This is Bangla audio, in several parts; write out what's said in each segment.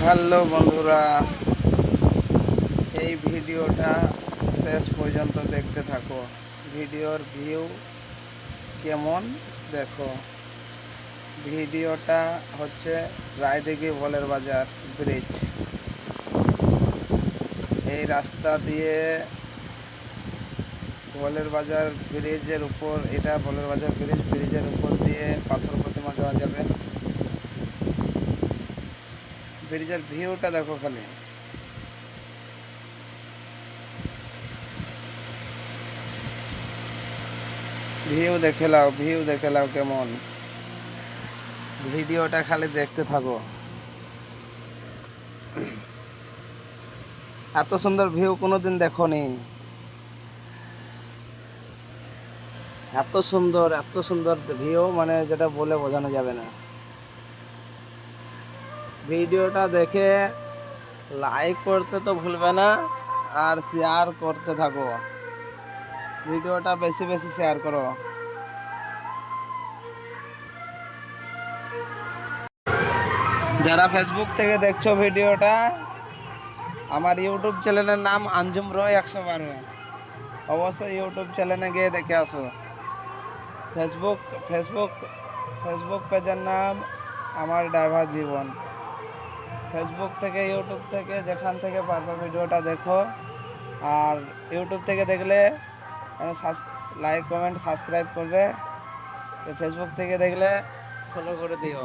হ্যালো বন্ধুরা, এই ভিডিওটা শেষ পর্যন্ত দেখতে থাকো। ভিডিওর ভিউ কেমন দেখো। ভিডিওটা হচ্ছে রায়দিঘি ভোলের বাজার ব্রিজ। এই রাস্তা দিয়ে ভোলের বাজার ব্রিজের উপর, এটা ভোলের বাজার ব্রিজের উপর দিয়ে পাথর প্রতিমা যাওয়া যাবে। ব্রিজের ভিউটা দেখো খালি। ভিউ দেখে লাও কেমন। ভিডিওটা খালি দেখতে থাকো। এত সুন্দর ভিউ কোনোদিন দেখোনি। এত সুন্দর ভিউ, মানে যেটা বলে বোঝানো যাবে না। ভিডিওটা দেখে লাইক করতে তো ভুলবে না, আর শেয়ার করতে থাকো। ভিডিওটা বেশি বেশি শেয়ার করো। যারা ফেসবুক থেকে দেখছো ভিডিওটা, আমার ইউটিউব চ্যানেলের নাম আঞ্জুম রয় 112। অবশ্যই ইউটিউব চ্যানেলে গিয়ে দেখে আসো। ফেসবুক ফেসবুক ফেসবুক পেজের নাম আমার ড্রাইভার জীবন। ফেসবুক থেকে, ইউটিউব থেকে, যেখান থেকে পারবে ভিডিওটা দেখো। আর ইউটিউব থেকে দেখলে লাইক কমেন্ট সাবস্ক্রাইব করবে। ফেসবুক থেকে দেখলে ফলো করে দিও।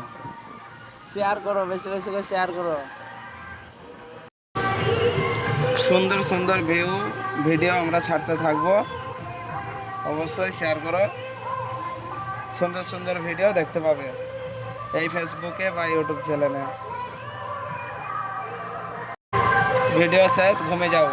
শেয়ার করো, বেশি বেশি করে শেয়ার করো। সুন্দর সুন্দর ভিডিও আমরা ছাড়তে থাকবো। অবশ্যই শেয়ার করো। সুন্দর সুন্দর ভিডিও দেখতে পাবে এই ফেসবুকে বা ইউটিউব চ্যানেলে। ভিডিও শেষ, ঘুমে যাও।